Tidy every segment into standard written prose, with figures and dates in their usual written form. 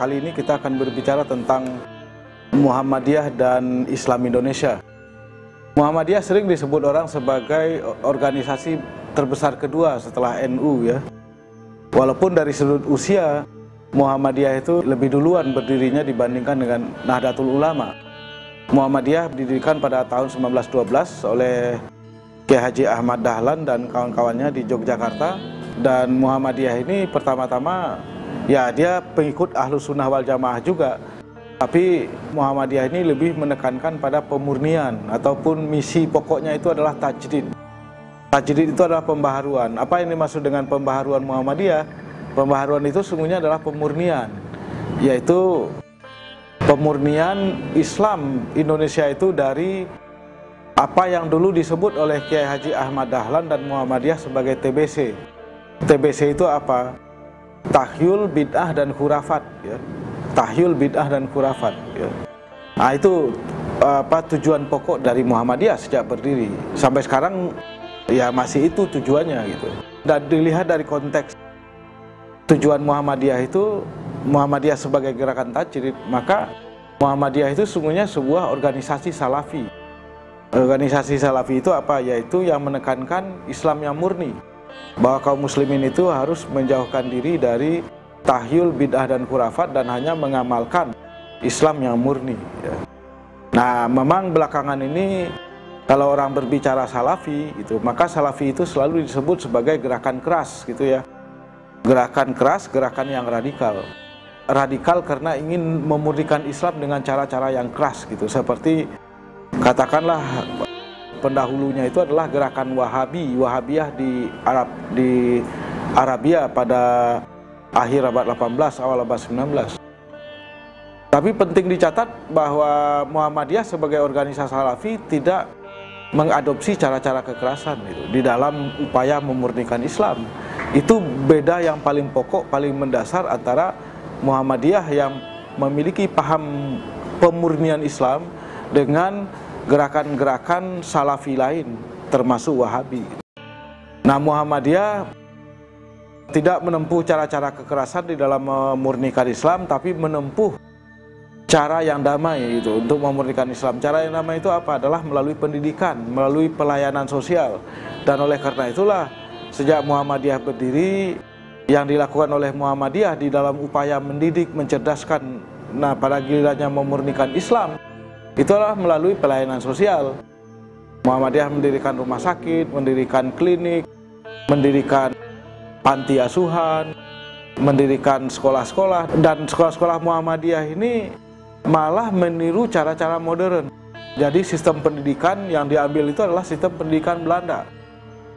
kali ini kita akan berbicara tentang Muhammadiyah dan Islam Indonesia. Muhammadiyah sering disebut orang sebagai organisasi terbesar kedua setelah NU ya. Walaupun dari sudut usia, Muhammadiyah itu lebih duluan berdirinya dibandingkan dengan Nahdlatul Ulama. Muhammadiyah didirikan pada tahun 1912 oleh Kiai Haji Ahmad Dahlan dan kawan-kawannya di Yogyakarta. Dan Muhammadiyah ini pertama-tama ya dia pengikut Ahlus Sunnah wal Jamaah juga. Tapi Muhammadiyah ini lebih menekankan pada pemurnian ataupun misi pokoknya itu adalah tajdid. Tajdid itu adalah pembaharuan. Apa yang dimaksud dengan pembaharuan Muhammadiyah? Pembaharuan itu sesungguhnya adalah pemurnian, yaitu pemurnian Islam Indonesia itu dari apa yang dulu disebut oleh Kiai Haji Ahmad Dahlan dan Muhammadiyah sebagai TBC. TBC itu apa? Tahyul, bid'ah, dan khurafat ya. Tahyul, bid'ah, dan khurafat ya. Nah itu tujuan pokok dari Muhammadiyah sejak berdiri. Sampai sekarang ya masih itu tujuannya gitu. Dan dilihat dari konteks tujuan Muhammadiyah itu, Muhammadiyah sebagai gerakan tajdid, maka Muhammadiyah itu sesungguhnya sebuah organisasi salafi. Organisasi salafi itu apa? Yaitu yang menekankan Islam yang murni, bahwa kaum muslimin itu harus menjauhkan diri dari tahyul, bid'ah, dan khurafat dan hanya mengamalkan Islam yang murni ya. Nah memang belakangan ini kalau orang berbicara salafi itu, maka salafi itu selalu disebut sebagai gerakan keras gitu ya. Gerakan keras, gerakan yang radikal. Radikal karena ingin memurnikan Islam dengan cara-cara yang keras gitu. Seperti katakanlah pendahulunya itu adalah gerakan Wahabi, Wahabiyah di Arabia pada akhir abad 18, awal abad 19. Tapi penting dicatat bahwa Muhammadiyah sebagai organisasi salafi tidak mengadopsi cara-cara kekerasan gitu, di dalam upaya memurnikan Islam. Itu beda yang paling pokok, paling mendasar antara Muhammadiyah yang memiliki paham pemurnian Islam dengan gerakan-gerakan salafi lain, termasuk Wahabi. Nah Muhammadiyah tidak menempuh cara-cara kekerasan di dalam memurnikan Islam, tapi menempuh cara yang damai itu untuk memurnikan Islam. Cara yang damai itu apa? Adalah melalui pendidikan, melalui pelayanan sosial. Dan oleh karena itulah sejak Muhammadiyah berdiri, yang dilakukan oleh Muhammadiyah di dalam upaya mendidik, mencerdaskan, nah pada gilirannya memurnikan Islam, itu adalah melalui pelayanan sosial. Muhammadiyah mendirikan rumah sakit, mendirikan klinik, mendirikan panti asuhan, mendirikan sekolah-sekolah. Dan sekolah-sekolah Muhammadiyah ini malah meniru cara-cara modern. Jadi sistem pendidikan yang diambil itu adalah sistem pendidikan Belanda.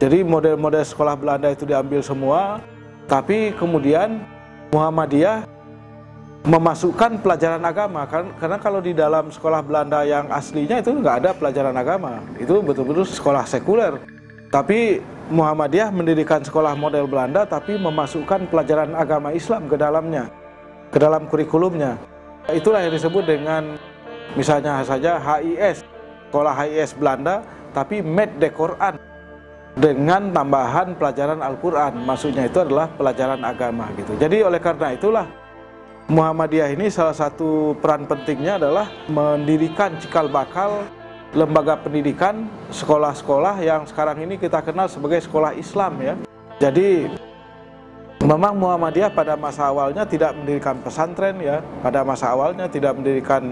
Jadi model-model sekolah Belanda itu diambil semua, tapi kemudian Muhammadiyah memasukkan pelajaran agama. Karena kalau di dalam sekolah Belanda yang aslinya itu nggak ada pelajaran agama, itu betul-betul sekolah sekuler. Tapi Muhammadiyah mendirikan sekolah model Belanda, tapi memasukkan pelajaran agama Islam ke dalamnya, ke dalam kurikulumnya. Itulah yang disebut dengan misalnya saja HIS, sekolah HIS Belanda, tapi Med de Quran dengan tambahan pelajaran Al-Quran. Maksudnya itu adalah pelajaran agama gitu. Jadi oleh karena itulah Muhammadiyah ini salah satu peran pentingnya adalah mendirikan cikal bakal lembaga pendidikan, sekolah-sekolah yang sekarang ini kita kenal sebagai sekolah Islam ya. Jadi memang Muhammadiyah pada masa awalnya tidak mendirikan pesantren ya, pada masa awalnya tidak mendirikan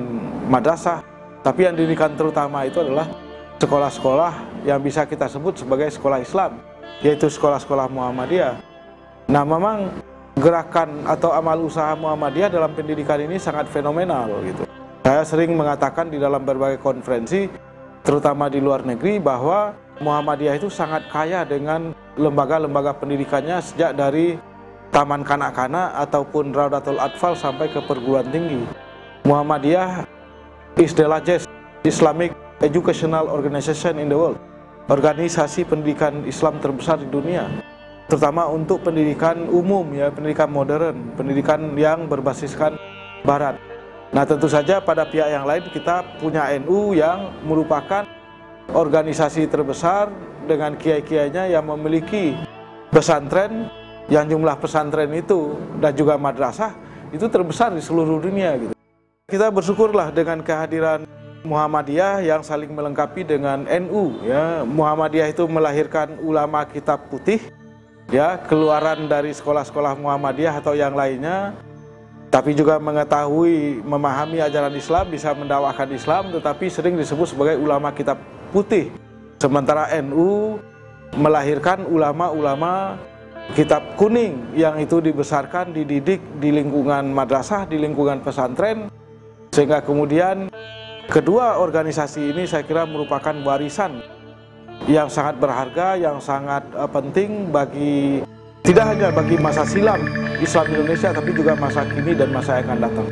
madrasah, tapi yang didirikan terutama itu adalah sekolah-sekolah yang bisa kita sebut sebagai sekolah Islam, yaitu sekolah-sekolah Muhammadiyah. Nah memang gerakan atau amal usaha Muhammadiyah dalam pendidikan ini sangat fenomenal gitu. Saya sering mengatakan di dalam berbagai konferensi, terutama di luar negeri, bahwa Muhammadiyah itu sangat kaya dengan lembaga-lembaga pendidikannya, sejak dari taman kanak-kanak ataupun Raudatul Atfal sampai ke perguruan tinggi. Muhammadiyah is the largest Islamic educational organization in the world, organisasi pendidikan Islam terbesar di dunia, terutama untuk pendidikan umum ya, pendidikan modern, pendidikan yang berbasiskan Barat. Nah tentu saja pada pihak yang lain kita punya NU yang merupakan organisasi terbesar dengan kiai-kiainya yang memiliki pesantren, yang jumlah pesantren itu dan juga madrasah itu terbesar di seluruh dunia gitu. Kita bersyukurlah dengan kehadiran Muhammadiyah yang saling melengkapi dengan NU ya. Muhammadiyah itu melahirkan ulama kitab putih ya, keluaran dari sekolah-sekolah Muhammadiyah atau yang lainnya, tapi juga mengetahui, memahami ajaran Islam, bisa mendakwakan Islam, tetapi sering disebut sebagai ulama kitab putih. Sementara NU melahirkan ulama-ulama kitab kuning yang itu dibesarkan, dididik di lingkungan madrasah, di lingkungan pesantren, sehingga kemudian kedua organisasi ini saya kira merupakan warisan yang sangat berharga, yang sangat penting bagi tidak hanya bagi masa silam Islam Indonesia, tapi juga masa kini dan masa yang akan datang.